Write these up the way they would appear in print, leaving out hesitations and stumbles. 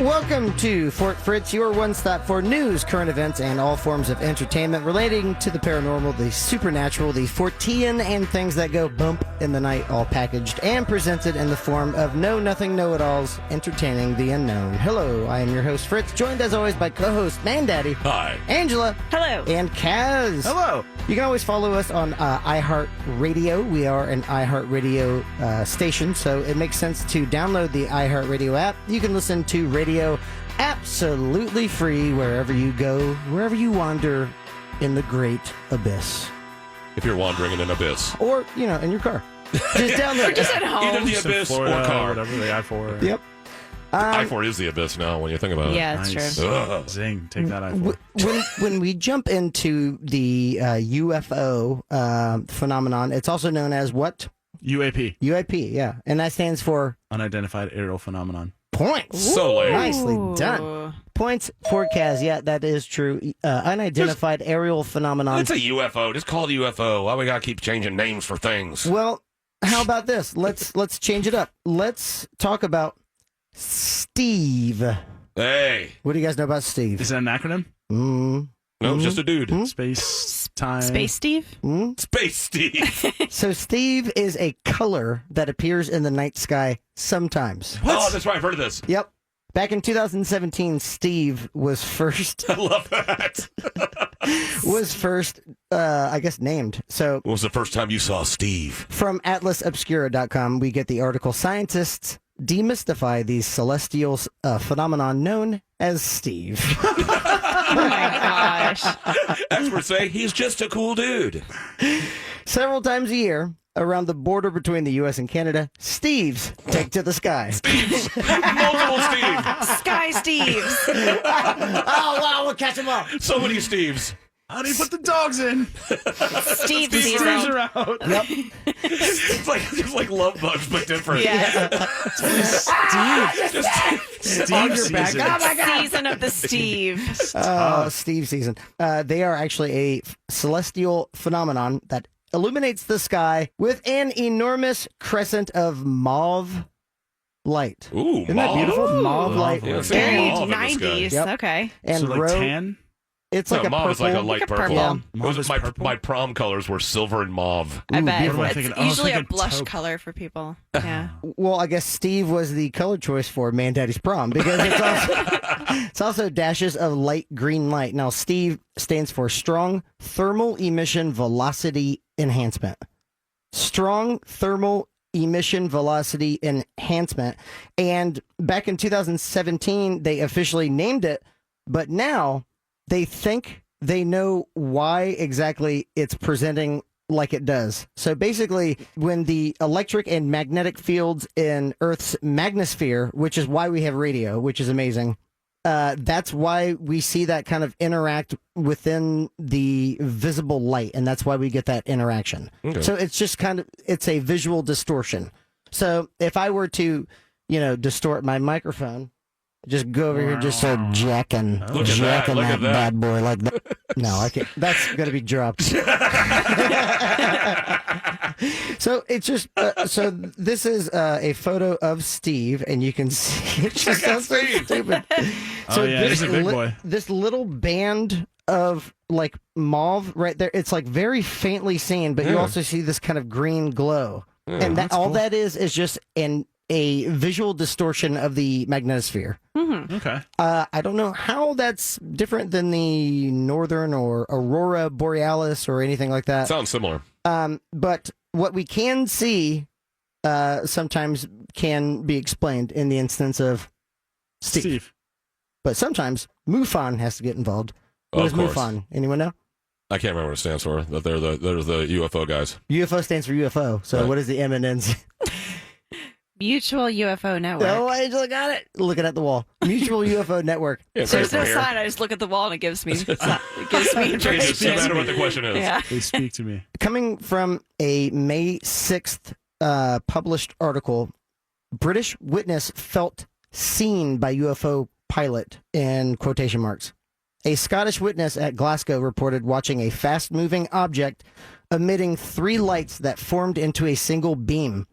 Welcome to Fort Fritz, your one-stop for news, current events, and all forms of entertainment relating to the paranormal, the supernatural, the Fortean, and things that go bump in the night, all packaged and presented in the form of know-nothing know-it-alls, entertaining the unknown. Hello, I am your host, Fritz, joined as always by co-host Mandaddy. Hi. Angela. Hello. And Kaz. Hello. You can always follow us on iHeartRadio. We are an iHeartRadio station, so it makes sense to download the iHeartRadio app. You can listen to radio absolutely free wherever you go, wherever you wander in the great abyss. If you're wandering in an abyss. Or, in your car. Just download it. Just at home. Either the abyss Florida, or car. Whatever, the I-4. Yep. I-4 is the abyss now when you think about it. Yeah, that's Nice. true. Ugh. Zing. Take that I-4. When we jump into the UFO phenomenon, it's also known as what? UAP. UAP, yeah. And that stands for? Unidentified aerial phenomenon. Points. So lame. Nicely done. Points for Kaz. Yeah, that is true. Unidentified aerial phenomenon. It's a UFO. Just call it UFO. Why we gotta keep changing names for things? Well, how about this? Let's change it up. Let's talk about Steve. Hey. What do you guys know about Steve? Is that an acronym? No, just a dude. Space time. Space Steve? Space Steve. So Steve is a color that appears in the night sky sometimes. Oh, that's right. I've heard of this. Yep. Back in 2017, Steve was first, I love that. I guess, named. So When was the first time you saw Steve? from atlasobscura.com, we get the article, Scientists Demystify the Celestial Phenomenon Known as Steve. Oh my gosh. Experts say he's just a cool dude. Several times a year, around the border between the U.S. and Canada, Steves take to the sky. Multiple Steve. Sky Steves. Oh, wow, we'll catch them all. So many Steves. How do you put the dogs in? Steve These season. screws are out. Yep. It's like love bugs, but different. Yeah. Steve your back. season. Oh, my God. Season of the Steve. Steve season. They are actually a celestial phenomenon that illuminates the sky with an enormous crescent of mauve light. Ooh, Isn't that beautiful? Mauve light. Yeah, it's Very mauve in the sky. 90s. Yep. Okay. And So like tan? it's No, like a mauve purple. is like a light Like a purple. purple. Yeah. Mauve is my purple? prom colors were silver and mauve. I bet. beautiful. What am I It's thinking? I was usually a thinking blush taupe. color for people. Yeah. Well, I guess Steve was the color choice for Mandaddy's prom because it's also dashes of light green light. Now, Steve stands for Strong Thermal Emission Velocity Enhancement. Strong Thermal Emission Velocity Enhancement. And back in 2017, they officially named it, but now they think they know why exactly it's presenting like it does. So basically, when the electric and magnetic fields in Earth's magnosphere, which is why we have radio, which is amazing, that's why we see that kind of interact within the visible light, and that's why we get that interaction. Okay. So it's just it's a visual distortion. So if I were to, distort my microphone, just go over here, just start jacking, Look at that, look at that. bad boy like that. No, I can't. That's going to be dropped. So it's just, so this is a photo of Steve, and you can see it just sounds so stupid. Oh, yeah, he's a big boy. This little band of like mauve right there, it's like very faintly seen, but you Yeah. also see this kind of green glow. And that's all cool. that is just a visual distortion of the magnetosphere. Okay. I don't know how that's different than the northern or aurora borealis or anything like that. Sounds similar. But what we can see sometimes can be explained in the instance of Steve. But sometimes MUFON has to get involved. What Of is course. MUFON? Anyone know? I can't remember what it stands for. But they're the UFO guys. UFO stands for UFO. So Right. what is the M and N's? Mutual UFO Network. Oh, Angela got it. Looking at the wall. Mutual UFO Network. Yeah, There's no right here. sign. I just look at the wall and it gives me Changes no information. matter what the question is. Yeah. They speak to me. Coming from a May 6th published article, British witness felt seen by UFO pilot in quotation marks. A Scottish witness at Glasgow reported watching a fast-moving object emitting 3 lights that formed into a single beam.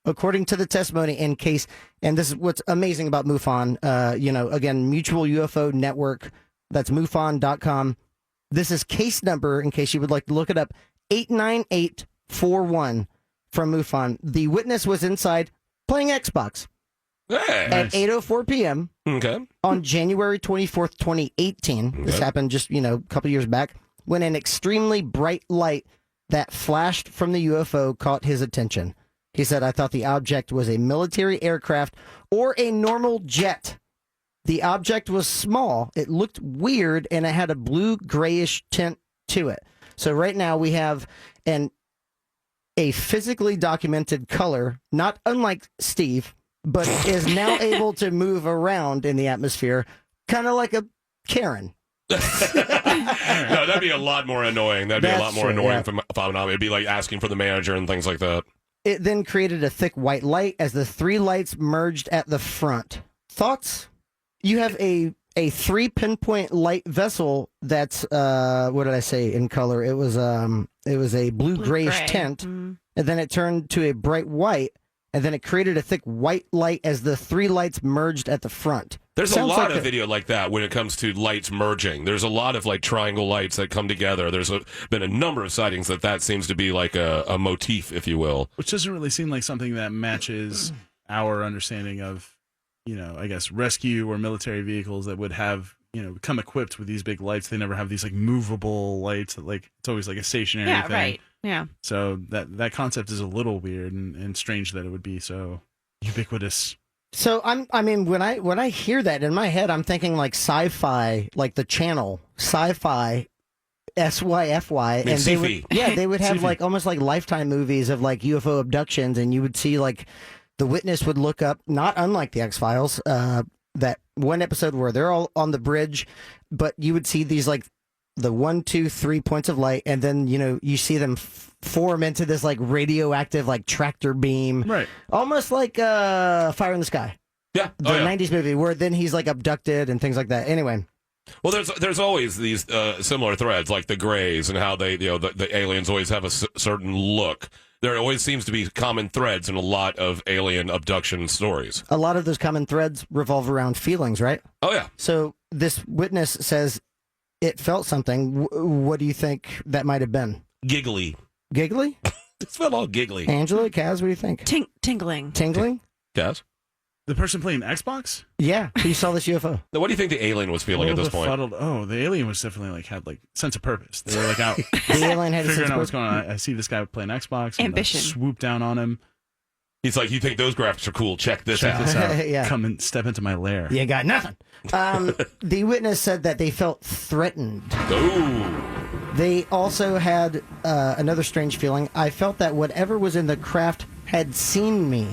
According to the testimony in case, and this is what's amazing about MUFON, again, Mutual UFO Network, that's MUFON.com. This is case number, in case you would like to look it up, 89841 from MUFON. The witness was inside playing Xbox at 8:04 p.m. Okay. on January 24th, 2018. This happened just, a couple years back, when an extremely bright light that flashed from the UFO caught his attention. He said, I thought the object was a military aircraft or a normal jet. The object was small, it looked weird, and it had a blue-grayish tint to it. So right now we have a physically documented color, not unlike Steve, but is now able to move around in the atmosphere, kind of like a Karen. No, that'd be a lot more annoying. That'd be a lot more annoying phenomenon. It'd be like asking for the manager and things like that. It then created a thick white light as the three lights merged at the front. Thoughts? You have a 3 pinpoint light vessel that's what did I say in color? It was a blue grayish tint, and then it turned to a bright white, and then it created a thick white light as the three lights merged at the front. There's a lot of video like that when it comes to lights merging. There's a lot of like triangle lights that come together. There's been a number of sightings that seems to be like a motif, if you will. Which doesn't really seem like something that matches our understanding of, I guess, rescue or military vehicles that would have, come equipped with these big lights. They never have these like movable lights that it's always like a stationary thing. Right. Yeah. So that concept is a little weird and strange that it would be so ubiquitous. So when I hear that in my head, I'm thinking like sci-fi, like the channel sci-fi, SYFY, and they would have like almost like Lifetime movies of like UFO abductions, and you would see like the witness would look up, not unlike the X-Files, that one episode where they're all on the bridge, but you would see these like the 1, 2, 3 points of light, and then you see them form into this like radioactive like tractor beam, right? Almost like Fire in the Sky, the 90s movie where then he's like abducted and things like that. Anyway, well, there's always these similar threads like the Greys and how they the aliens always have a certain look. There always seems to be common threads in a lot of alien abduction stories. A lot of those common threads revolve around feelings, right? Oh yeah. So this witness says it felt something. What do you think that might have been? Giggly. Giggly? It felt all giggly. Angela, Kaz, what do you think? Tingling. Tingling? Kaz? The person playing Xbox? Yeah, who saw this UFO. Now, what do you think the alien was feeling at this point? The alien was definitely had sense of purpose. They were out the alien had figuring out what's going on. I see this guy playing Xbox. Ambition. Swoop down on him. He's like, you think those graphics are cool? Check this Check out. this out. Yeah. Come and step into my lair. You got nothing. The witness said that they felt threatened. Ooh. They also had another strange feeling. I felt that whatever was in the craft had seen me.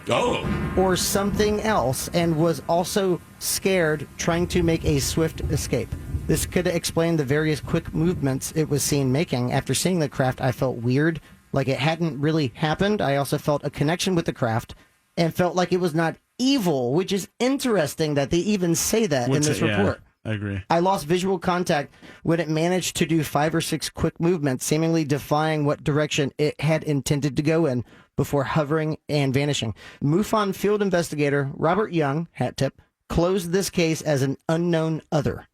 Oh. Or something else, and was also scared, trying to make a swift escape. This could explain the various quick movements it was seen making. After seeing the craft, I felt weird, like it hadn't really happened. I also felt a connection with the craft, and felt like it was not evil, which is interesting that they even say that in this report. Yeah, I agree. I lost visual contact when it managed to do 5 or 6 quick movements, seemingly defying what direction it had intended to go in, before hovering and vanishing. MUFON field investigator Robert Young, hat tip, closed this case as an unknown other.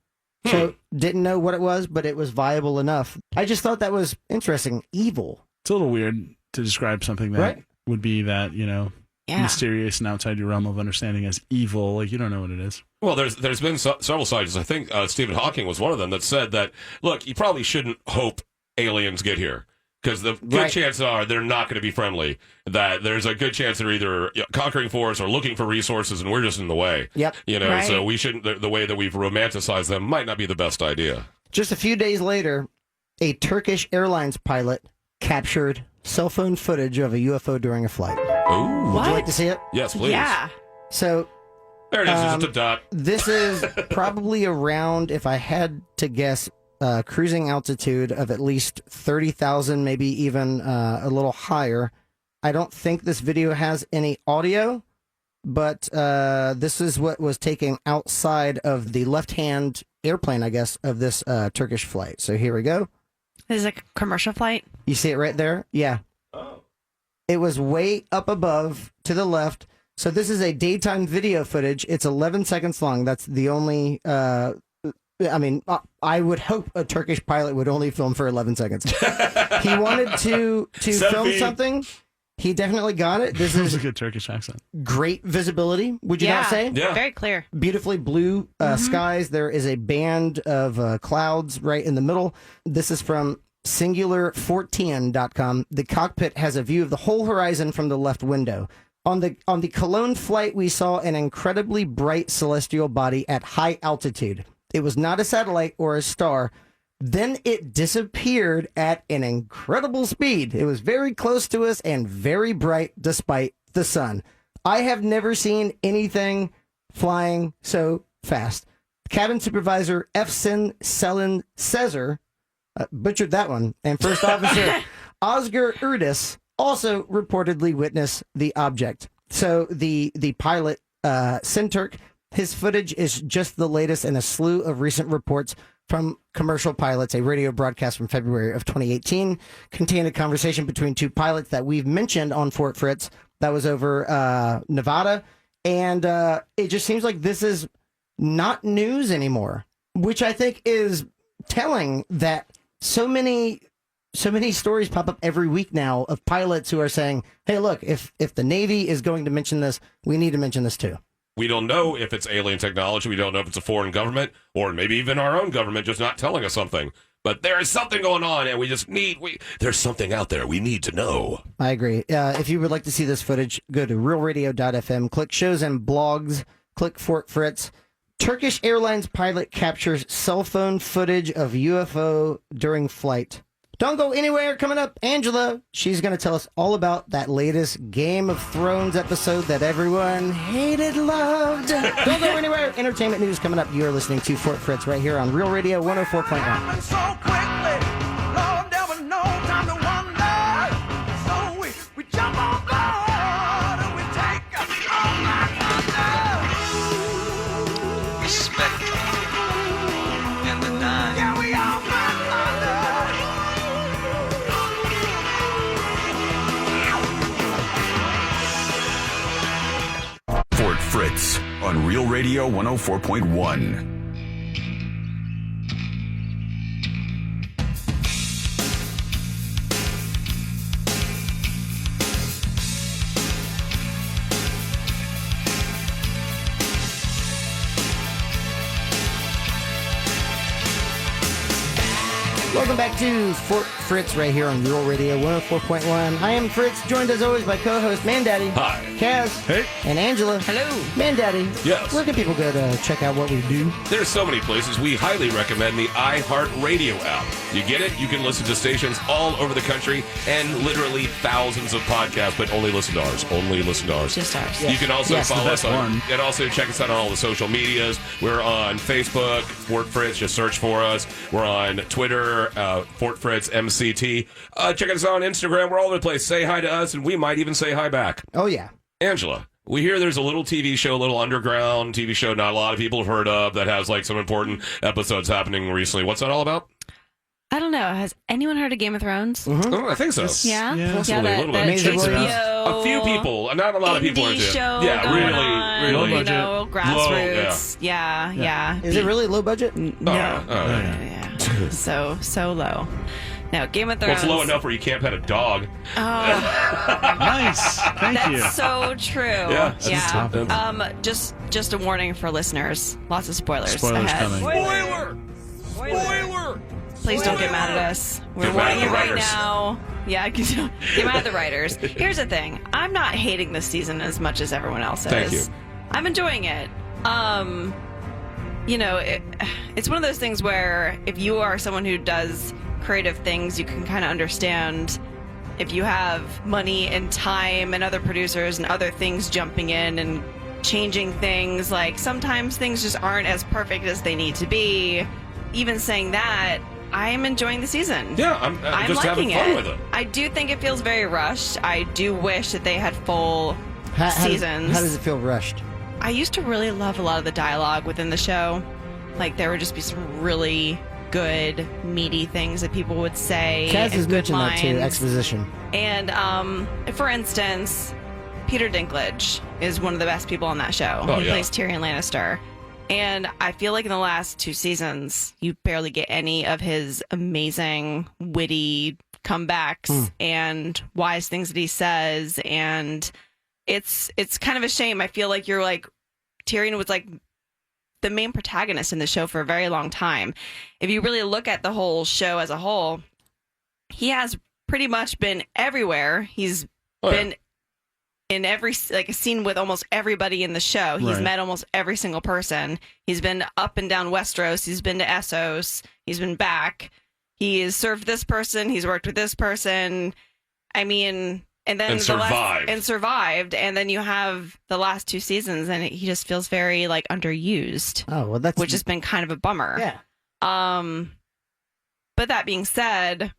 So, didn't know what it was, but it was viable enough. I just thought that was interesting. Evil. It's a little weird to describe something that would be that, mysterious and outside your realm of understanding as evil. Like, you don't know what it is. Well, there's been several scientists, I think Stephen Hawking was one of them, that said that, look, you probably shouldn't hope aliens get here. Because the good chances are they're not going to be friendly. That there's a good chance they're either conquering for us or looking for resources, and we're just in the way. Yep. So we shouldn't. The way that we've romanticized them might not be the best idea. Just a few days later, a Turkish Airlines pilot captured cell phone footage of a UFO during a flight. Oh, would you like to see it? Yes, please. Yeah. So there it is. Just a dot. This is probably around, if I had to guess, cruising altitude of at least 30,000, maybe even a little higher. I don't think this video has any audio, but this is what was taken outside of the left-hand airplane, I guess, of this Turkish flight. So here we go. This is a commercial flight? You see it right there? Yeah. Oh. It was way up above to the left. So this is a daytime video footage. It's 11 seconds long. That's the only. I would hope a Turkish pilot would only film for 11 seconds. He wanted to film something. He definitely got it. This is a good Turkish accent. Great visibility, would you not say? Yeah. Very clear. Beautifully blue skies. There is a band of clouds right in the middle. This is from singular14.com. The cockpit has a view of the whole horizon from the left window. On the Cologne flight, we saw an incredibly bright celestial body at high altitude. It was not a satellite or a star. Then it disappeared at an incredible speed. It was very close to us and very bright despite the sun. I have never seen anything flying so fast. Cabin supervisor Efsin Selin Cesar butchered that one. And first officer Oscar Urdis also reportedly witnessed the object. So the pilot, Sinturk, his footage is just the latest in a slew of recent reports from commercial pilots. A radio broadcast from February of 2018 contained a conversation between two pilots that we've mentioned on Fort Fritz that was over Nevada. And it just seems like this is not news anymore, which I think is telling that so many stories pop up every week now of pilots who are saying, hey, look, if the Navy is going to mention this, we need to mention this too. We don't know if it's alien technology. We don't know if it's a foreign government or maybe even our own government just not telling us something. But there is something going on, and there's something out there we need to know. I agree. If you would like to see this footage, go to realradio.fm, click shows and blogs, click Fort Fritz. Turkish Airlines pilot captures cell phone footage of UFO during flight. Don't go anywhere. Coming up, Angela. She's going to tell us all about that latest Game of Thrones episode that everyone hated, loved. Don't go anywhere. Entertainment news coming up. You're listening to Fort Fritz right here on Real Radio 104.1. Fort Fritz on Real Radio 104.1. Welcome back to Fort Fritz right here on Real Radio 104.1. I am Fritz, joined as always by co-host Mandaddy. Hi. Kaz. Hey. And Angela. Hello. Mandaddy. Yes. Where can people go to check out what we do? There's so many places. We highly recommend the iHeartRadio app. You get it? You can listen to stations all over the country and literally thousands of podcasts, but only listen to ours. Only listen to ours. Just ours. You can also Yes, follow the us best on, one. and also check us out on all the social medias. We're on Facebook, Fort Fritz. Just search for us. We're on Twitter, Fort Fritz MCT. Check us out on Instagram. We're all over the place. Say hi to us, and we might even say hi back. Oh, yeah. Angela, we hear there's a little TV show, a little underground TV show not a lot of people have heard of that has like some important episodes happening recently. What's that all about? I don't know. Has anyone heard of Game of Thrones? Oh, I think so. Yeah? Yeah. Possibly, a little bit. Amazing HBO, Williams. A few people, not a lot of people are indie into it. show Yeah, going really, on, really. you budget. know, grassroots. Yeah. Is it really low budget? No. yeah. Yeah. So low. No, Game of Well, Thrones. it's low enough where you can't pet a dog. Oh, Nice. Thank you. that's so true. Yeah, that's yeah. tough. Just a warning for listeners. Lots of spoilers. Spoilers ahead. coming. Spoiler! Please don't get mad at us. We're Get mad at warning the you right writers. now. Yeah, get mad at the writers. Here's the thing. I'm not hating this season as much as everyone else is. Thank you. I'm enjoying it. It's one of those things where if you are someone who does creative things, you can kind of understand if you have money and time and other producers and other things jumping in and changing things. Like sometimes things just aren't as perfect as they need to be. Even saying that, I am enjoying the season. Yeah, I'm just having liking fun it. with it. I do think it feels very rushed. I do wish that they had full How seasons. does it feel rushed? I used to really love a lot of the dialogue within the show. Like there would just be some really good, meaty things that people would say. Kaz and has good mentioned that too, lines. exposition. And for instance, Peter Dinklage is one of the best people on that show. Oh, He yeah. plays Tyrion Lannister. And I feel like in the last 2 seasons, you barely get any of his amazing, witty comebacks and wise things that he says. And it's kind of a shame. I feel like Tyrion was like the main protagonist in the show for a very long time. If you really look at the whole show as a whole, he has pretty much been everywhere. He's been in every a scene with almost everybody in the show. He's Right. met almost every single person. He's been up and down Westeros. He's been to Essos. He's been back. He has served this person. He's worked with this person. I mean, and then survived. And then you have the last 2 seasons, and he just feels very like underused, Oh, well, that's which has been kind of a bummer. yeah. But that being said,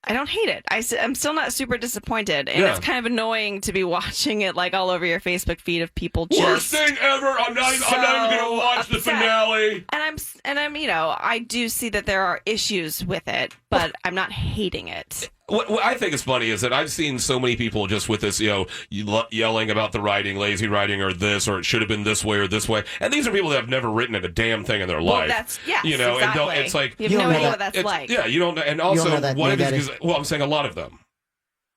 I don't hate it. I'm still not super disappointed, and Yeah. it's kind of annoying to be watching it like all over your Facebook feed of people Worst just. thing ever. I'm not even gonna watch the upset. finale. And I'm I do see that there are issues with it, but I'm not hating it. What I think is funny is that I've seen so many people just with this, yelling about the writing, lazy writing, or this, or it should have been this way or this way. And these are people that have never written a damn thing in their Well, life. that's yes, and don't. exactly. It's like you have You no don't know idea that- what that's it's, like. yeah, you don't know. And You also, don't know that, what it is, Mandaddy. because, well, I'm saying a lot of them.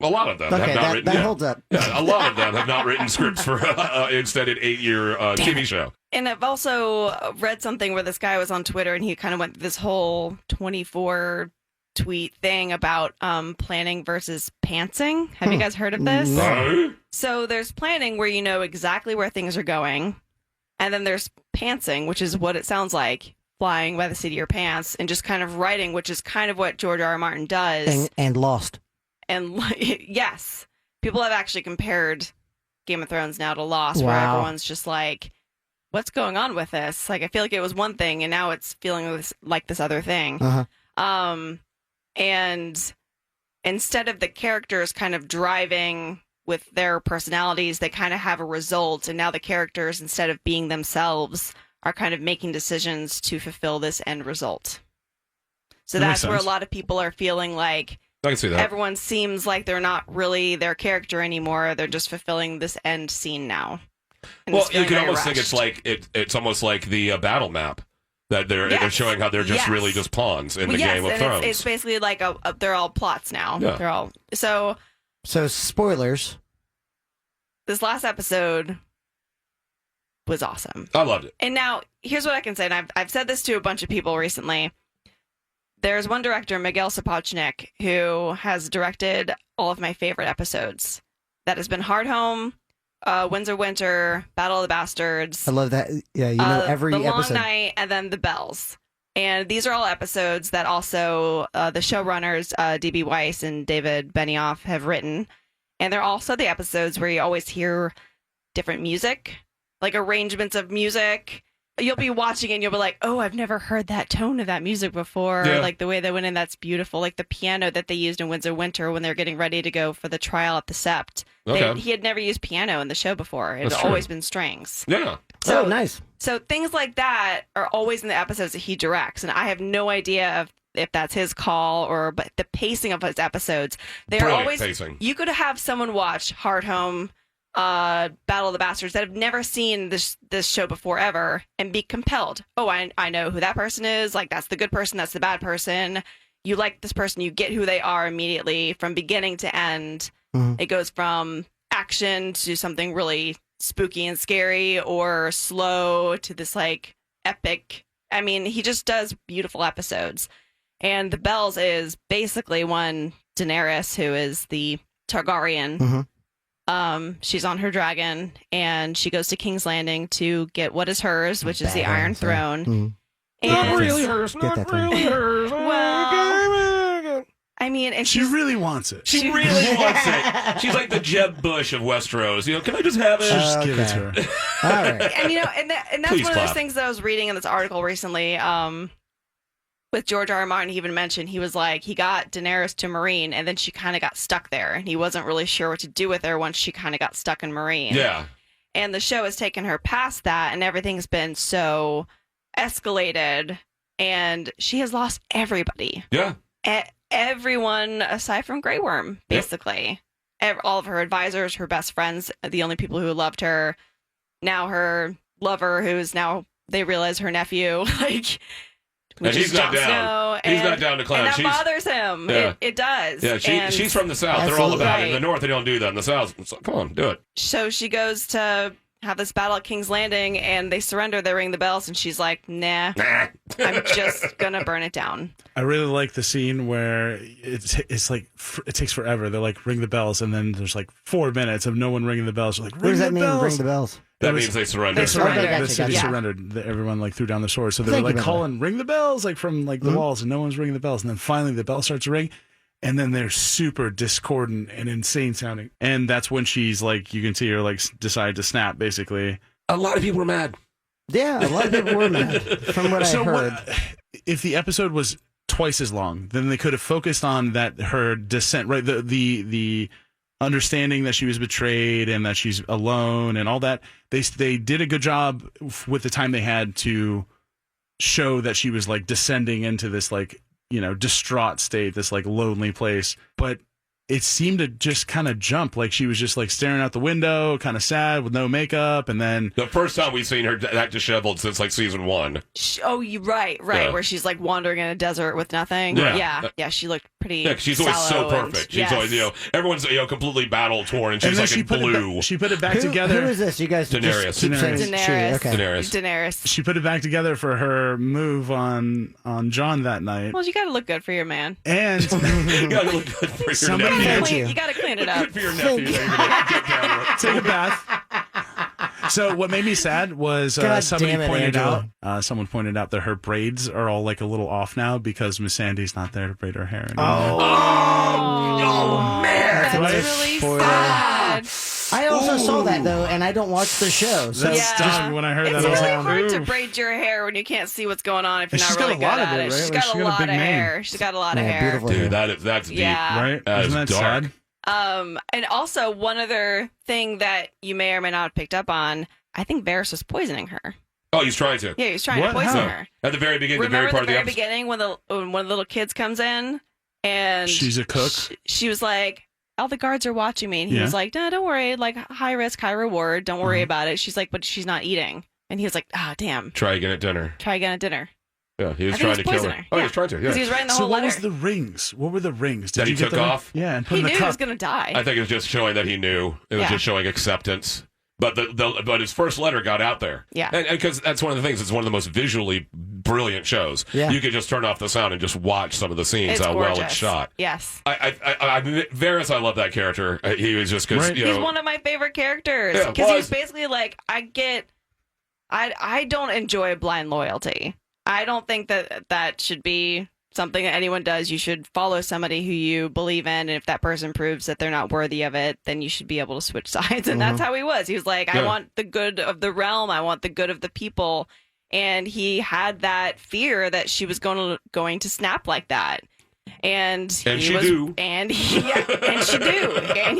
A lot of them Okay, have not that written. holds up. Yeah, a lot of them have not written scripts for an extended 8-year TV show. And I've also read something where this guy was on Twitter and he kind of went through this whole 24 tweet thing about planning versus pantsing. Have you guys heard of this? No. So there's planning where you know exactly where things are going. And then there's pantsing, which is what it sounds like, flying by the seat of your pants, and just kind of writing, which is kind of what George R.R. Martin does. And Lost. And yes, people have actually compared Game of Thrones now to Lost, where Wow. everyone's just like, what's going on with this? Like, I feel like it was one thing and now it's feeling like this other thing. Uh-huh. And instead of the characters kind of driving with their personalities, they kind of have a result. And now the characters, instead of being themselves, are kind of making decisions to fulfill this end result. So That makes that's where a sense. lot of people are feeling like I can see that. everyone seems like they're not really their character anymore. They're just fulfilling this end scene now. And Well, it's you feeling can very almost think rushed. it's like it's almost like the battle map that they're Yes. showing how they're just Yes. really just pawns in Well, the yes, Game of and Thrones. It's basically like they're all plots now. Yeah. They're all so. So, spoilers. This last episode was awesome. I loved it. And now here's what I can say, and I've said this to a bunch of people recently. There's one director, Miguel Sapochnik, who has directed all of my favorite episodes. That has been Hard Home, Winds of Winter, Battle of the Bastards. I love that. Yeah, you know every The Long episode. Night, and then The Bells. And these are all episodes that also the showrunners, D.B. Weiss and David Benioff, have written. And they're also the episodes where you always hear different music, like arrangements of music. You'll be watching and you'll be like, oh, I've never heard that tone of that music before. Yeah. Like the way they went in, that's beautiful. Like the piano that they used in Winds of Winter when they're getting ready to go for the trial at the Sept. Okay. He had never used piano in the show before. It That's had true. always been strings. Yeah. So, Oh, nice. so things like that are always in the episodes that he directs, and I have no idea if that's his call but the pacing of his episodes, they're Brilliant always pacing. You could have someone watch Hard Home, Battle of the Bastards that have never seen this show before ever and be compelled. Oh, I know who that person is. Like that's the good person, that's the bad person. You like this person, you get who they are immediately from beginning to end. Mhm. It goes from action to something really spooky and scary, or slow to this like epic. I mean, he just does beautiful episodes. And The Bells is basically one Daenerys, who is the Targaryen. Mhm. She's on her dragon and she goes to King's Landing to get what is hers, which is the Badass, Iron yeah. Throne. Mhm. And Not really hers. Get Not that thing. really hers. Well, I mean, and She really wants it. She really wants it. She's like the Jeb Bush of Westeros. Can I just have it? Just give it to her. All right. and that's Please one of those clap. things that I was reading in this article recently. With George R.R. Martin, he even mentioned he was like he got Daenerys to Marine, and then she kind of got stuck there, and he wasn't really sure what to do with her once she kind of got stuck in Marine. Yeah. And the show has taken her past that, and everything's been so escalated and she has lost everybody. Yeah. Everyone aside from Grey Worm, basically. All of her advisors, her best friends, the only people who loved her. Now her lover, who's now, they realize her nephew, like, and he's not down. He's not down to clown. And that bothers him. Yeah. It does. Yeah, she's from the South. They're all about it. In the North, they don't do that. In the South, it's like, come on, do it. So she goes to have this battle at King's Landing, and they surrender. They ring the bells, and she's like, nah. I'm just going to burn it down. I really like the scene where it's like, it takes forever. They're like, ring the bells, and then there's like 4 minutes of no one ringing the bells. They're like, ring the bells. What does that mean, ring the bells? That means they surrendered. They surrendered. Okay, the city gotcha. surrendered. Everyone like threw down their swords. So they were like calling, ring the bells, like from like the walls, and no one's ringing the bells. And then finally the bell starts to ring, and then they're super discordant and insane sounding. And that's when she's like, you can see her like decide to snap, basically. A lot of people were mad. Yeah, a lot of people were mad, from what I heard. If the episode was twice as long, then they could have focused on that, her descent, right? The understanding that she was betrayed and that she's alone and all that. They did a good job with the time they had to show that she was like descending into this like, you know, distraught state, this like lonely place. But it seemed to just kind of jump, like she was just like staring out the window, kind of sad with no makeup, and then the first time we've seen her that disheveled since like season 1. Oh, you right, Yeah. where she's like wandering in a desert with nothing. Yeah. Yeah, she looked pretty. Yeah, she's always so sallow perfect. and- She's always, you know, everyone's, you know, completely battle torn, and she's then like in blue. she put it back together. Who is this? You guys Daenerys. just keep saying Daenerys. she. Okay. Daenerys. She put it back together for her move on John that night. Well, you got to look good for your man. And You gotta look good for your Somebody nephew. Thank you. You got to clean it up. Good for your nephew. You're gonna get down with it. take a bath. So what made me sad was God somebody damn it, pointed Angela. out. Someone pointed out that her braids are all like a little off now because Miss Sandy's not there to braid her hair anymore. Oh man! That's Right. really For- sad. I also saw that, though, and I don't watch the show. So That Yeah. stung when I heard It's that. I was really like, hard to "Ooh." braid your hair when you can't see what's going on if you're And not she's got really a good lot of at it, it. right? She's Like, got she's a got a lot big of mane. hair. She's got a lot of Yeah, hair. beautiful hair. Dude, that's deep. Yeah. Right? That Isn't is that dark. sad? And also one other thing that you may or may not have picked up on, I think Varys was poisoning her. Oh, he's trying to. Yeah, he was trying What? to poison How? her. At the very beginning, Remember the very part the of very the episode. beginning when one of the little kids comes in and She's a cook? She was like, all the guards are watching me. And he Yeah. was like, no, don't worry. Like, high risk, high reward. Don't worry about it. She's like, but she's not eating. And he was like, ah, damn. Try again at dinner. Try again at dinner. Yeah, he was I think trying he's to kill poisoning her. her. Oh, he Yeah. was trying to. Because he Yeah. was writing the So whole what letter. was the rings? What were the rings? That he you get took the ring? off? Yeah, and put He in knew the he cup. was going to die. I think it was just showing that he knew. It was Yeah. just showing acceptance. But but his first letter got out there. Yeah. And because that's one of the things. It's one of the most visually brilliant shows. Yeah. You could just turn off the sound and just watch some of the scenes. It's How gorgeous. well it's shot. Yes. Varys, I love that character. He was just because Right. you He's know. one of my favorite characters. Yeah, Because he was was. basically like, I don't enjoy blind loyalty. I don't think that should be something that anyone does. You should follow somebody who you believe in, and if that person proves that they're not worthy of it, then you should be able to switch sides. And that's how he was. He was like, I Yeah. want the good of the realm. I want the good of the people. And he had that fear that she was going to snap like that. And And he she was, do. and he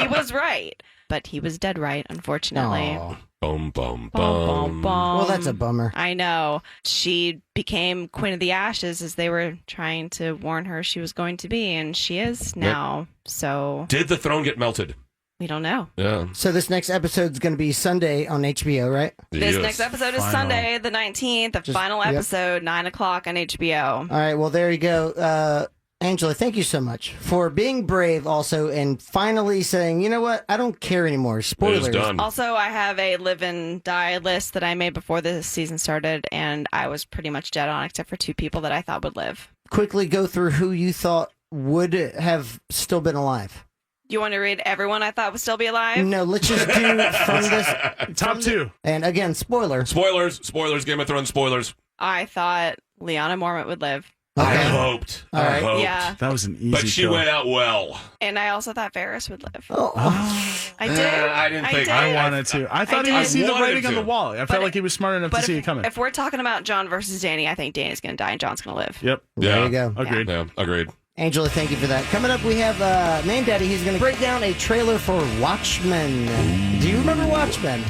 was right. But he was dead right, unfortunately. Aw. Boom, boom, Bum, bum, boom. bum. Well, that's a bummer. I know. She became Queen of the Ashes as they were trying to warn her she was going to be, and she is now. So Did the throne get melted? we don't know. Yeah. So this next episode's going to be Sunday on HBO, right? This Yes. next episode is Final. Sunday, the 19th, the Just- final yep. episode, 9 o'clock on HBO. All right, well, there you go. Angela, thank you so much for being brave also and finally saying, you know what, I don't care anymore. Spoilers. It is done. Also, I have a live and die list that I made before the season started, and I was pretty much dead on except for 2 people that I thought would live. Quickly go through who you thought would have still been alive. Do you want to read everyone I thought would still be alive? No, let's just do from this. Top 2. And again, spoiler. Spoilers, Game of Thrones spoilers. I thought Lyanna Mormont would live. I Okay. hoped. All I right. hoped. Yeah. That was an easy But she kill. went out well. And I also thought Varys would live. Oh, I did. I didn't think- did. I wanted to. I thought he would did. see the wanted writing on to. the wall. I But felt like he was smart enough to But see it coming. if we're talking about Jon versus Dany, I think Dany's going to die and Jon's going to live. Yep. there Yeah. you go. Agreed. Yeah, agreed. Angela, thank you for that. Coming up, we have Mandaddy. He's going to break down a trailer for Watchmen. Do you remember Watchmen?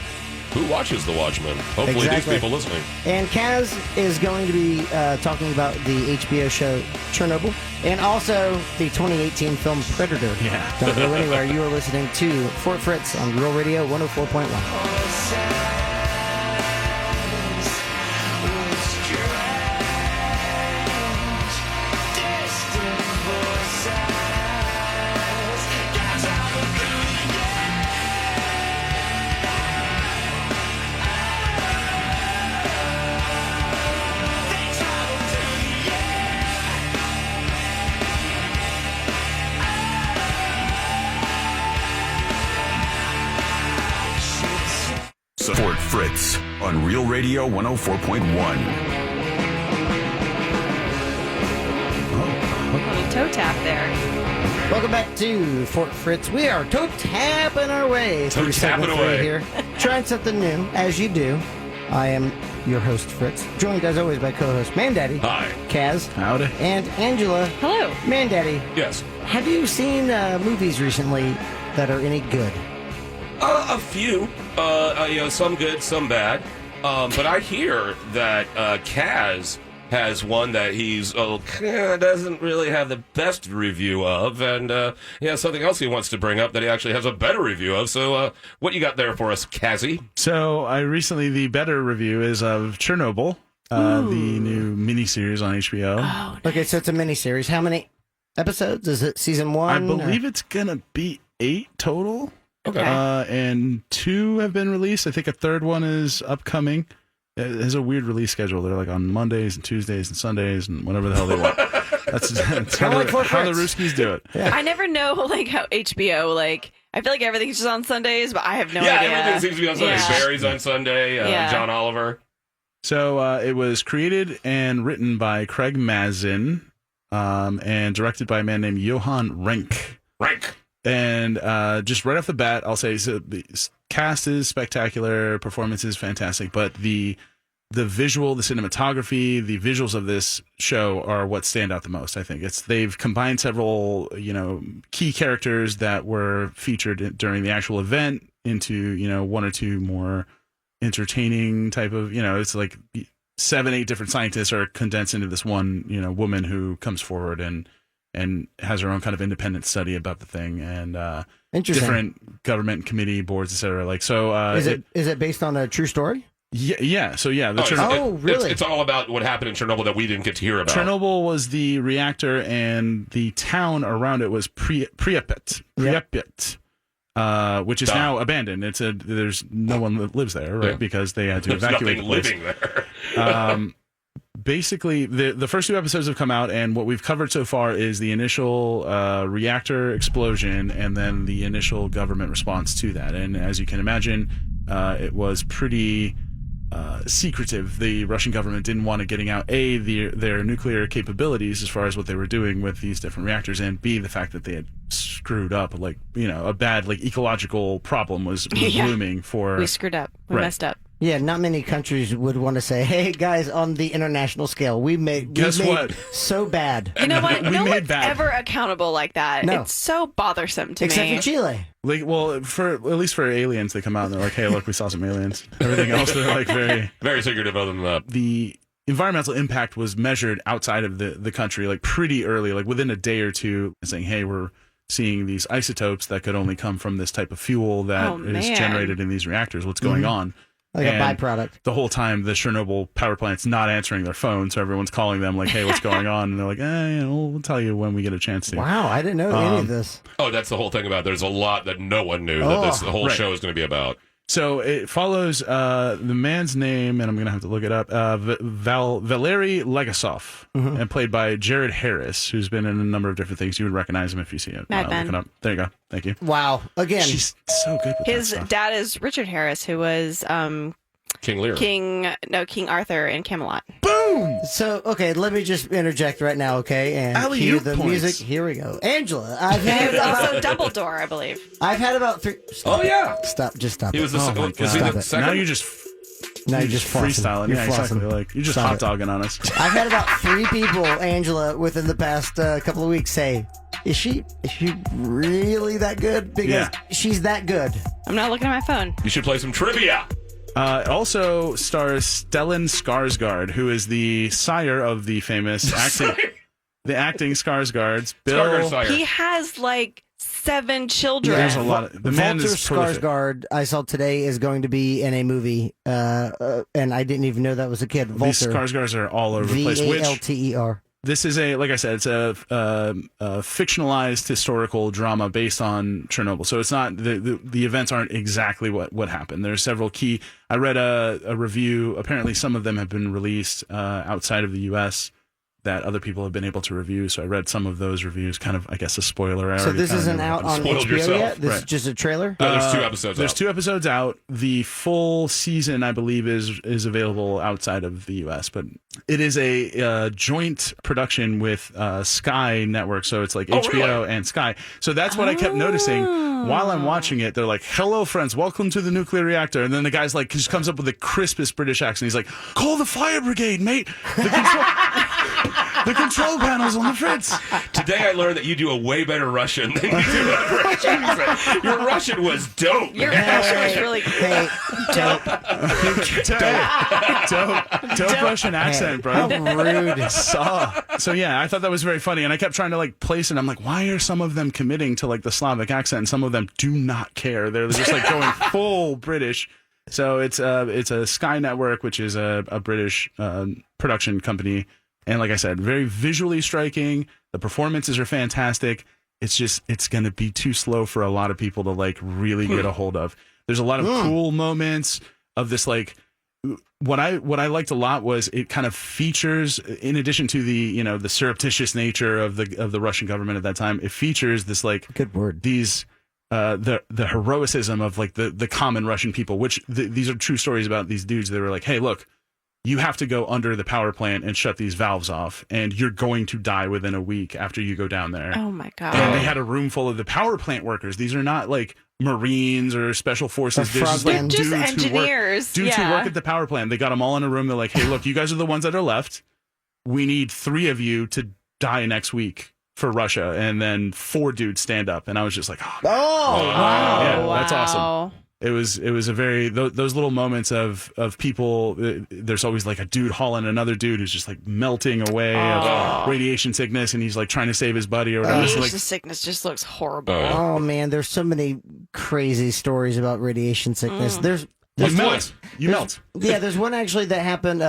Who watches The Watchmen? Hopefully Exactly. these people listening. And Kaz is going to be talking about the HBO show Chernobyl and also the 2018 film Predator. Yeah. Don't go anywhere. You are listening to Fort Fritz on Real Radio 104.1. Fort Fritz on Real Radio 104.1. Little toe tap there. Welcome back to Fort Fritz. We are toe tapping our way through tapping segment 3 away. here. Trying something new, as you do. I am your host, Fritz, joined as always by co-host Mandaddy, Hi. Kaz, Howdy. and Angela. Hello. Mandaddy, Yes. have you seen movies recently that are any good? A few. Some good, some bad. But I hear that Kaz has one that he's doesn't really have the best review of, and he has something else he wants to bring up that he actually has a better review of. So, what you got there for us, Kazzy? So the better review is of Chernobyl, the new miniseries on HBO. Oh, Okay, so it's a miniseries. How many episodes? Is it season 1? I believe it's gonna be 8 total. Okay. And 2 have been released. I think a third one is upcoming. It has a weird release schedule. They're like on Mondays and Tuesdays and Sundays and whatever the hell they want. That's how like Fort the Fritz. Rooskies do it. I never know like how HBO I feel like everything's just on Sundays, but I have no idea. Everything seems to be on Sunday. Yeah. Barry's on Sunday. Yeah. John Oliver. So it was created and written by Craig Mazin and directed by a man named Johan Renck. Rank. And just right off the bat, I'll say so the cast is spectacular, performance is fantastic, but the visual, the cinematography, the visuals of this show are what stand out the most. I think they've combined several key characters that were featured during the actual event into one or two more entertaining type of it's like 7-8 different scientists are condensed into this one woman who comes forward and has her own kind of independent study about the thing, and Interesting. different government committee boards, etc. Like so, Is it based on a true story? yeah. So yeah, the Really? It's all about what happened in Chernobyl that we didn't get to hear about. Chernobyl was the reactor, and the town around it was Pripyat, which is now abandoned. There's no one that lives there, right? Yeah. Because they had to There's evacuate nothing the place. living there. Basically, the first 2 episodes have come out, and what we've covered so far is the initial reactor explosion and then the initial government response to that. And as you can imagine, it was pretty secretive. The Russian government didn't want it getting out, A, their nuclear capabilities as far as what they were doing with these different reactors, and B, the fact that they had screwed up, a bad ecological problem was Yeah. looming for... We screwed up. We Right. messed up. Yeah, not many countries would want to say, "Hey guys, on the international scale, we made Guess what? so bad." You know what? We No made one's bad. ever accountable like that. No. It's so bothersome to Except me. for Chile. for at least for aliens, they come out and they're like, "Hey, look, we saw some aliens." Everything else, they're like very. Very secretive other than that. The environmental impact was measured outside of the country, like pretty early, like within a day or two, saying, "Hey, we're seeing these isotopes that could only come from this type of fuel that is man. generated in in these reactors. What's going on?" Like And a byproduct. The whole time, the Chernobyl power plant's not answering their phone, so everyone's calling them like, "Hey, what's going on?" And they're like, we'll tell you when we get a chance to." Wow, I didn't know any of this. Oh, that's the whole thing about. There's a lot that no one knew that the whole Right. show is going to be about. So it follows the man's name, and I'm going to have to look it up, Valery Legasov, and played by Jared Harris, who's been in a number of different things. You would recognize him if you see it. Mad Men. Look it up. There you go. Thank you. Wow. Again, She's so good with His that stuff. dad is Richard Harris, who was King Lear. King Arthur in Camelot. Boom! so okay, let me just interject right now, okay? And cue Alley-oop the points. music. Here we go. Angela, I've And had he was also about, Dumbledore, I believe. I've had about 3 Oh, yeah. Stop, just stop He was it. the, Oh my was he God. the Stop second? Now you're just Now you're just flossing. freestyling. You're Yeah, flossing. exactly. Like you're just Stop hot it. dogging on us. I've had about 3 people, Angela, within the past couple of weeks say, is she really that good? Because Yeah. she's that good. I'm not looking at my phone. You should play some trivia. It also stars Stellan Skarsgård, who is the sire of the famous acting Skarsgårds. Skarsgård's sire. He has like 7 children. There's a lot of the man Walter is prolific. Skarsgård, I saw today, is going to be in a movie, and I didn't even know that was a kid. These Walter. Skarsgårds are all over the place. Valter. This is like I said, it's a fictionalized historical drama based on Chernobyl. So it's not the events aren't exactly what happened. There are several key. I read a review. Apparently, some of them have been released outside of the U.S. that other people have been able to review. So I read some of those reviews. Kind of, I guess, a spoiler. So this isn't out on Spoiled HBO yourself. yet. This is Right. just a trailer. No, there's 2 episodes. There's out. 2 episodes out. The full season, I believe, is available outside of the U.S. But it is a joint production with Sky Network, so it's like HBO really? and Sky. So that's what I kept noticing while I'm watching it. They're like, "Hello, friends, welcome to the nuclear reactor," and then the guy's like, just comes up with the crispest British accent. He's like, "Call the fire brigade, mate. The control panel's on the Fritz." Today I learned that you do a way better Russian than you do a British accent. Your Russian was dope. Your man. Russian was really Hey, dope. Dope Russian accent, bro. How rude. So yeah, I thought that was very funny, and I kept trying to like place it. I'm like, why are some of them committing to like the Slavic accent, and some of them do not care? They're just like going full British. So it's a Sky Network, which is a British production company, and like I said, very visually striking. The performances are fantastic. It's going to be too slow for a lot of people to like really get a hold of. There's a lot of cool moments of this like. What I liked a lot was it kind of features, in addition to the surreptitious nature of the Russian government at that time, it features this like Good word. these the heroicism of like the common Russian people, which these are true stories about these dudes. They were like, hey, look, you have to go under the power plant and shut these valves off, and you're going to die within a week after you go down there. Oh my god! And they had a room full of the power plant workers. These are not like Marines or special forces. The They're just like frogmen. Just dudes engineers. who work at the power plant. They got them all in a room. They're like, hey, look, you guys are the ones that are left. We need 3 of you to die next week for Russia. And then 4 dudes stand up. And I was just like, oh, man. Wow. Yeah, that's awesome. It was a very those little moments of people. There's always like a dude hauling another dude who's just like melting away of radiation sickness, and he's like trying to save his buddy or whatever. So, Radiation like, sickness just looks horrible. Oh man, there's so many crazy stories about radiation sickness. There's you one- melt. You melt. Yeah, there's one actually that happened.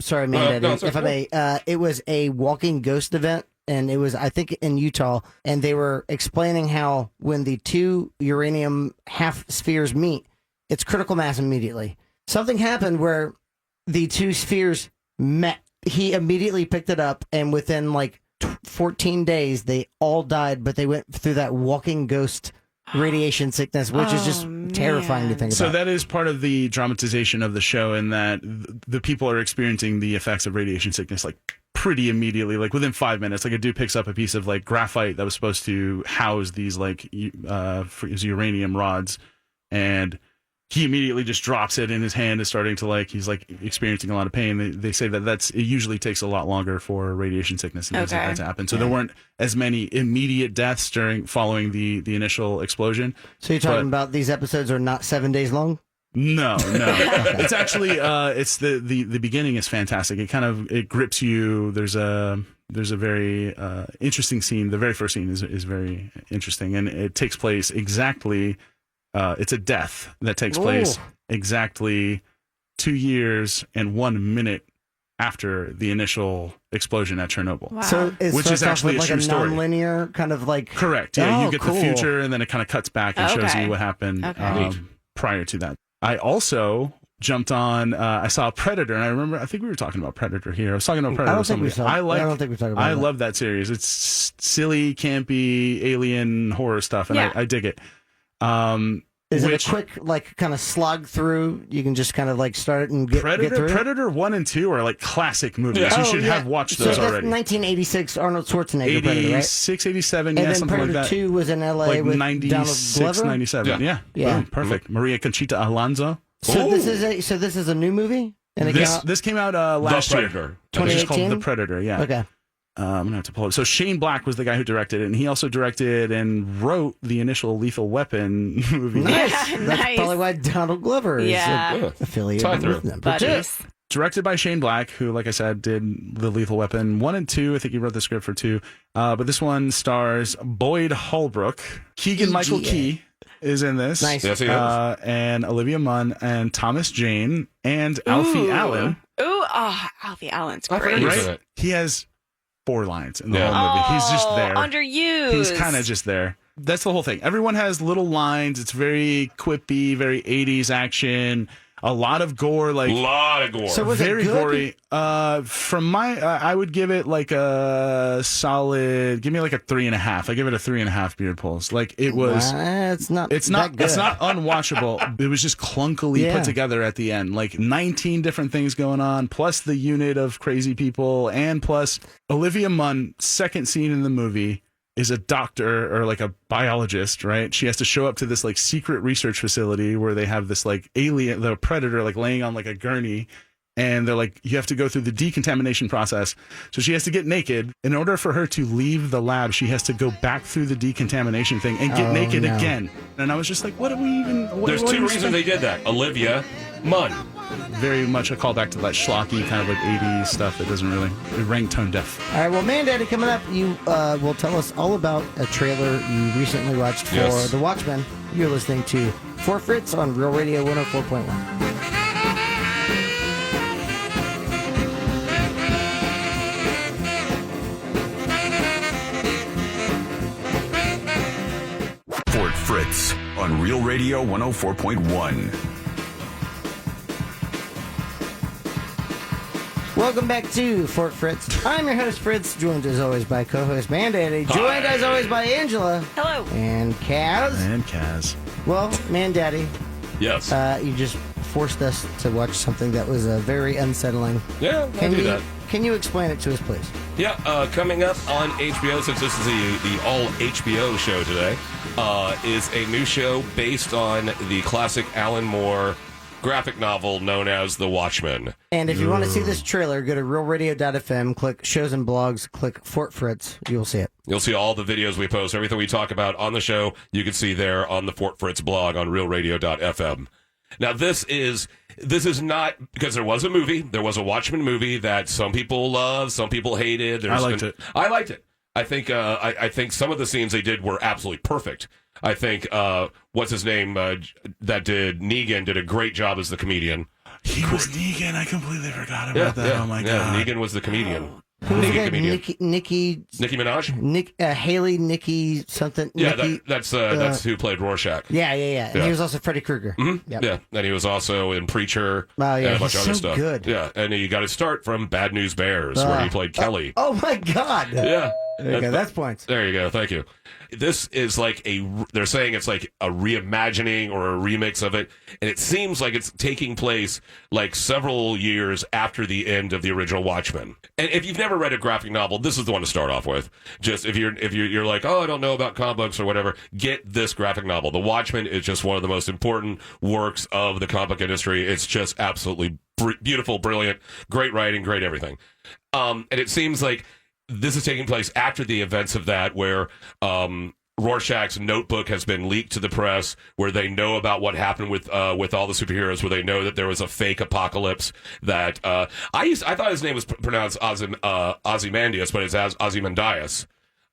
Sorry, Mandaddy, no, sorry. if I may. It was a walking ghost event, and it was, I think, in Utah, and they were explaining how when the 2 uranium half spheres meet, it's critical mass immediately. Something happened where the 2 spheres met. He immediately picked it up, and within like 14 days, they all died, but they went through that walking ghost radiation sickness, which is just terrifying to think So about. that is part of the dramatization of the show, in that the people are experiencing the effects of radiation sickness like pretty immediately, like within 5 minutes. Like a dude picks up a piece of like graphite that was supposed to house these like uranium rods, and he immediately just drops it in his hand, is starting to like, he's like experiencing a lot of pain. They say that it usually takes a lot longer for radiation sickness and things like that to happen. So there weren't as many immediate deaths following the initial explosion. So you're talking about these episodes are not 7 days long? No. It's actually it's the beginning is fantastic. It grips you. There's a very interesting scene. The very first scene is very interesting, and it takes place exactly. It's a death that takes place exactly 2 years and 1 minute after the initial explosion at Chernobyl. Wow. So it Which starts is actually off with a like true story. non-linear kind of like. Correct. Yeah, Oh, you get cool. the future, and then it kind of cuts back and shows Okay. you what happened Okay. prior to that. I also jumped on. I saw Predator, and I think we were talking about Predator here. I was talking about Predator. I don't with think we somebody. saw. I don't think we talked about. I that. love that series. It's silly, campy, alien horror stuff, and Yeah. I dig it. Is it a quick like kind of slog through? You can just kind of like start it and get through. Predator 1 and 2 are like classic movies. Yeah. You should have watched so those that's already. 1986 Arnold Schwarzenegger Predator, right? 86, 87, And yeah, then something Predator like that. 2 was in LA Like with 96, Donald Glover. 97. Yeah. Yeah. Boom, perfect. Maria Conchita Alonso. So this is a new movie, and it came out. This came out last year. Predator. It's just 2018? called The Predator, yeah. Okay. I'm gonna have to pull it. So Shane Black was the guy who directed it, and he also directed and wrote the initial Lethal Weapon movie. Nice. Yeah, That's nice. probably why Donald Glover is Yeah. affiliated Tie through. with them. But Buddies. Directed by Shane Black, who, like I said, did the Lethal Weapon 1 and 2. I think he wrote the script for 2. But this one stars Boyd Holbrook. Keegan-Michael Key is in this. Nice. Yes, he is. And Olivia Munn and Thomas Jane and Alfie Allen. Ooh, Alfie Allen's I forgot great. he was in Right? it. He has 4 lines in the Yeah. whole movie. He's just there. Underused. He's kind of just there. That's the whole thing. Everyone has little lines. It's very quippy, very 80s action. A lot of gore, like Lot of gore. So was it very good? gory. From my, I would give it like a solid. Give me like a 3.5. I give it a 3.5 beard pulse. Like it was. It's not. It's not. that good. It's not unwatchable. It was just clunkily Yeah. put together at the end. Like 19 different things going on, plus the unit of crazy people, and plus Olivia Munn. Second scene in the movie is a doctor or like a biologist, right? She has to show up to this like secret research facility where they have this like alien, the predator, like laying on like a gurney. And they're like, you have to go through the decontamination process. So she has to get naked. In order for her to leave the lab, she has to go back through the decontamination thing and get naked no. again. And I was just like, what are we even... There's what 2 are we reasons they did that. Olivia Munn. Very much a callback to that schlocky kind of like 80s stuff that doesn't really... It rang tone deaf. All right, well, Mandaddy, coming up, you will tell us all about a trailer you recently watched for Yes. The Watchmen. You're listening to For Fritz on Real Radio 104.1. Fort Fritz on Real Radio 104.1. Welcome back to Fort Fritz. I'm your host, Fritz, joined as always by co-host Mandaddy, joined as always by Angela Hello. and Kaz. And Kaz. Well, Mandaddy, Yes. you just forced us to watch something that was very unsettling. Yeah, I do that. Can you explain it to us, please? Yeah, coming up on HBO, since this is the all HBO show today, is a new show based on the classic Alan Moore graphic novel known as The Watchmen. And if you want to see this trailer, go to realradio.fm, click shows and blogs, click Fort Fritz. You'll see it. You'll see all the videos we post, everything we talk about on the show, you can see there on the Fort Fritz blog on realradio.fm. Now, this is not, because there was a movie, there was a Watchmen movie that some people loved, some people hated. I liked it. I liked it. I think I think some of the scenes they did were absolutely perfect. I think what's his name that did Negan did a great job as the comedian. He was Negan. I completely forgot about that. Oh my god. Negan was the comedian. Who's the Negan guy? comedian. Nicki Minaj. Haley, Nikki something. Yeah, Nikki, that's who played Rorschach. yeah. And Yeah. he was also Freddy Krueger. Mm-hmm. Yep. Yeah, and he was also in Preacher Oh, yeah, and a bunch he's of other so stuff. good. Yeah, and he got his start from Bad News Bears, where he played Kelly. Oh my God. Yeah. There you go. That's points. There you go. Thank you. This is like they're saying it's like a reimagining or a remix of it. And it seems like it's taking place like several years after the end of the original Watchmen. And if you've never read a graphic novel, this is the one to start off with. Just if you're like, oh, I don't know about comic books or whatever, get this graphic novel. The Watchmen is just one of the most important works of the comic book industry. It's just absolutely beautiful, brilliant, great writing, great everything. And it seems like this is taking place after the events of that, where Rorschach's notebook has been leaked to the press, where they know about what happened with all the superheroes, where they know that there was a fake apocalypse. That I thought his name was pronounced Ozymandias, but it's Ozymandias.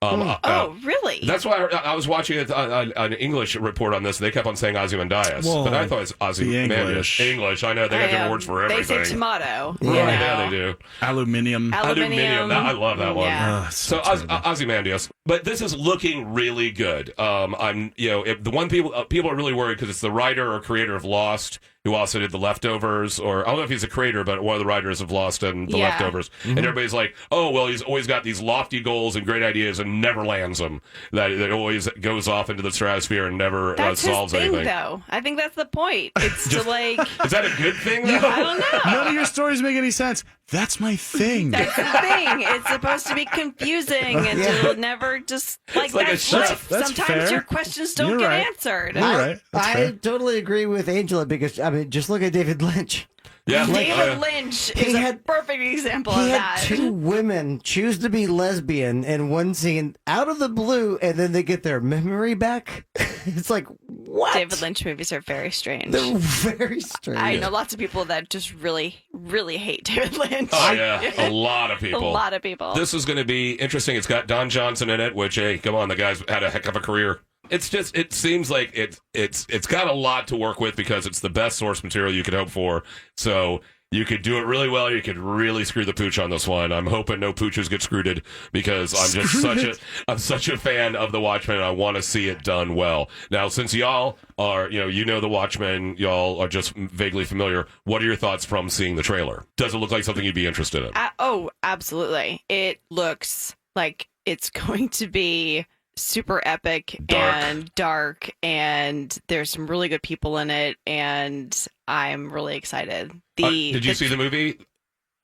Really? That's why I was watching an English report on this. And they kept on saying Ozymandias, Whoa. but I thought it's Ozymandias. English. I know they got different words for everything. They say tomato. Yeah, they do. Aluminium. Aluminium. I love that one. Yeah. So Ozymandias, but this is looking really good. The one people are really worried because it's the writer or creator of Lost, who also did The Leftovers, or I don't know if he's a creator, but one of the writers of Lost and The Leftovers. And everybody's like, oh, well, he's always got these lofty goals and great ideas and never lands them. That always goes off into the stratosphere and never That's solves his thing, anything. though. I think that's the point. It's to like. Is that a good thing, though? I don't know. None of your stories make any sense. That's my thing. That's the thing. It's supposed to be confusing and to never just like like a that's chef. life. That's Sometimes fair. your questions don't You're get right. answered. You're right. That's I fair. totally agree with Angela because, I mean, just look at David Lynch. Yeah. David Lynch he is a had- perfect example He of had that. 2 women choose to be lesbian in one scene out of the blue, and then they get their memory back. It's like, what? David Lynch movies are very strange. They're very strange. I know lots of people that just really, really hate David Lynch. Oh, yeah. A lot of A people. lot of people. This is going to be interesting. It's got Don Johnson in it, which, hey, come on, the guy's had a heck of a career. It's just, it seems like it's got a lot to work with because it's the best source material you could hope for. So you could do it really well. You could really screw the pooch on this one. I'm hoping no pooches get screwed because I'm just such a fan of the Watchmen, and I want to see it done well. Now, since y'all are, you know the Watchmen, y'all are just vaguely familiar. What are your thoughts from seeing the trailer? Does it look like something you'd be interested in? Oh, absolutely. It looks like it's going to be super epic and dark, and there's some really good people in it, and I'm really excited. Did you see the movie,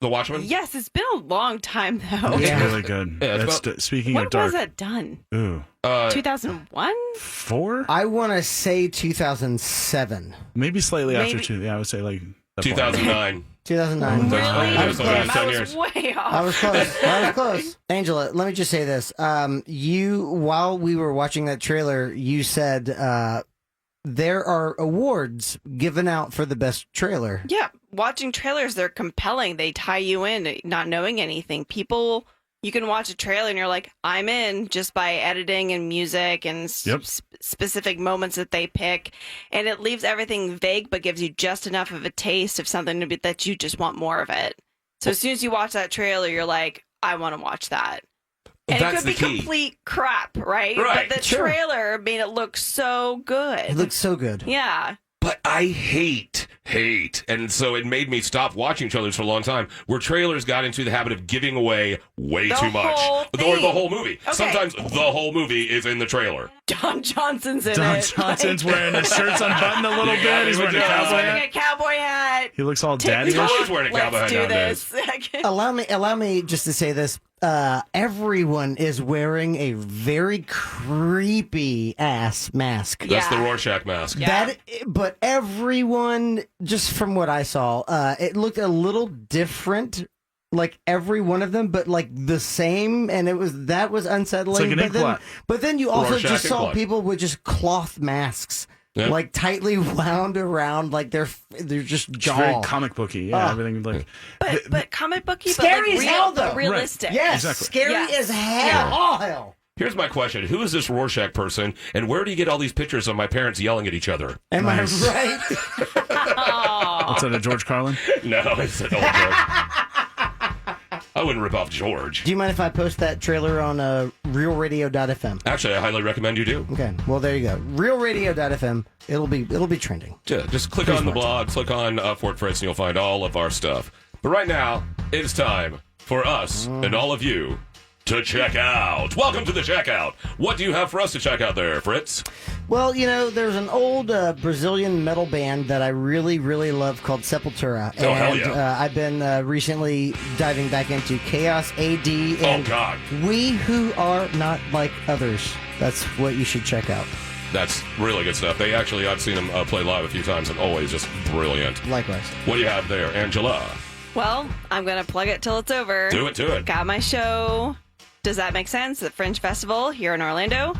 The Watchmen? Yes, it's been a long time though. It's Yeah. really good. Yeah, it's Speaking When of dark, was that done? ooh, 2001? 4? I want to say 2007. Maybe slightly after Maybe- 2. Yeah, I would say like that 2009. 2009. Really? I was Damn, 10 I was years. way off. I was close. Angela, let me just say this. While we were watching that trailer, you said there are awards given out for the best trailer. Yeah, watching trailers, they're compelling. They tie you in, not knowing anything. People, you can watch a trailer and you're like, I'm in, just by editing and music and specific moments that they pick. And it leaves everything vague, but gives you just enough of a taste of something to be, that you just want more of it. So as soon as you watch that trailer, you're like, I want to watch that. And it That's could be the key. complete crap, right? Right. But the Sure. trailer made it look so good. It looks so good. Yeah. But I hate, and so it made me stop watching trailers for a long time, where trailers got into the habit of giving away way The too much. whole Or the thing. whole movie. Okay. Sometimes the whole movie is in the trailer. Don Johnson's in Don it. Johnson's wearing his shirt's unbuttoned a little Yeah, bit. He's wearing a yeah. cowboy wearing hat. a cowboy hat. He looks all Take daddy-ish. the Always wearing a cowboy hat Let's do nowadays. this. Allow me just to say this. Everyone is wearing a very creepy ass mask. Yeah. That's the Rorschach mask. Yeah. But everyone, just from what I saw, it looked a little different. Like every one of them, but like the same, and that was unsettling. It's like an but ink then, blot. but then you also Rorschach just ink saw blot. people with just cloth masks, Yeah. like tightly wound around, like they're just It's jaw. very comic booky. Yeah, Oh. everything like. But comic booky, Scary but like as real, hell, though. but realistic. Yes, Exactly. scary Yes. as hell. Yeah. Oh hell! Here's my question. Who is this Rorschach person, and where do you get all these pictures of my parents yelling at each other? Am Nice. I right? What's that, a George Carlin? No, it's an old joke. I wouldn't rip off George. Do you mind if I post that trailer on realradio.fm? Actually, I highly recommend you do. Okay, well there you go. Realradio.fm. It'll be trending. Yeah, just click on the blog, click on Fort Fritz, and you'll find all of our stuff. But right now, it's time for us and all of you to check out. Welcome to the checkout. What do you have for us to check out there, Fritz? Well, there's an old Brazilian metal band that I really, really love called Sepultura. Oh, hell and yeah. I've been recently diving back into Chaos AD and Oh, God. We Who Are Not Like Others. That's what you should check out. That's really good stuff. I've seen them play live a few times, and always just brilliant. Likewise. What do you have there, Angela? Well, I'm going to plug it till it's over. Do it. Got my show, Does That Make Sense? At Fringe Festival here in Orlando.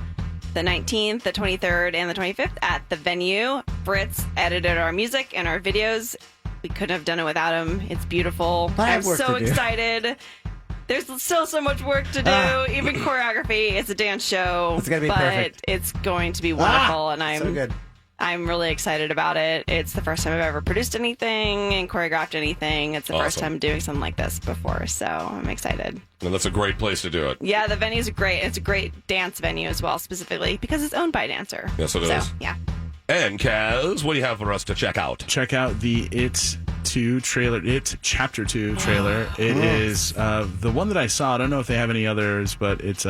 The 19th, the 23rd, and the 25th at the venue. Fritz edited our music and our videos. We couldn't have done it without him. It's beautiful. I have I'm work so to do. excited. There's still so much work to do. Even choreography. It's a dance show. It's gonna be but perfect. it's going to be wonderful, and So good. I'm really excited about it. It's the first time I've ever produced anything and choreographed anything. It's the first Awesome. time doing something like this before, so I'm excited. And that's a great place to do it. Yeah, the venue's great. It's a great dance venue as well, specifically because it's owned by a dancer. Yes, it so, is. yeah. And Kaz, what do you have for us to check out? Check out the It 2 trailer. It Chapter 2 trailer. It is the one that I saw. I don't know if they have any others, but it's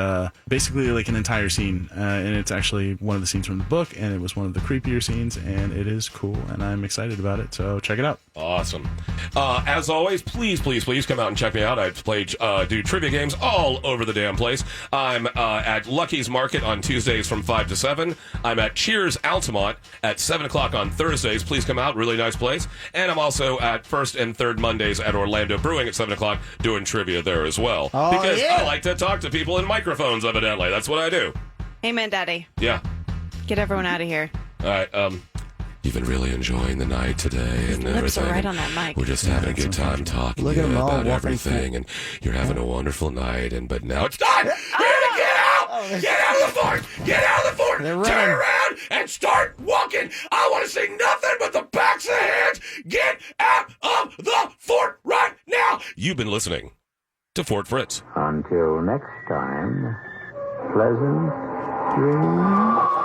basically like an entire scene, and it's actually one of the scenes from the book, and it was one of the creepier scenes, and it is cool, and I'm excited about it. So check it out. Awesome. As always, please come out and check me out. I do trivia games all over the damn place. I'm at Lucky's Market on Tuesdays from 5 to 7. I'm at Cheers Altamont at 7 o'clock on Thursdays. Please come out. Really nice place. And I'm also at first and third Mondays at Orlando Brewing at 7 o'clock doing trivia there as well. Oh, because yeah. I like to talk to people in microphones, evidently. That's what I do. Hey, Mandaddy. Yeah. Get everyone out of here. All right. You've been really enjoying the night today and Lips everything. are right on that mic. We're just having a good time talking Look to at you them all about walking everything, through. and you're having a wonderful night. But now it's time. You're gonna get out. Get out of the fort. Get out of the fort. They're Turn running. around and start walking. I want to see nothing but the backs of hands. Get out of the fort right now. You've been listening to Fort Fritz. Until next time, pleasant dreams.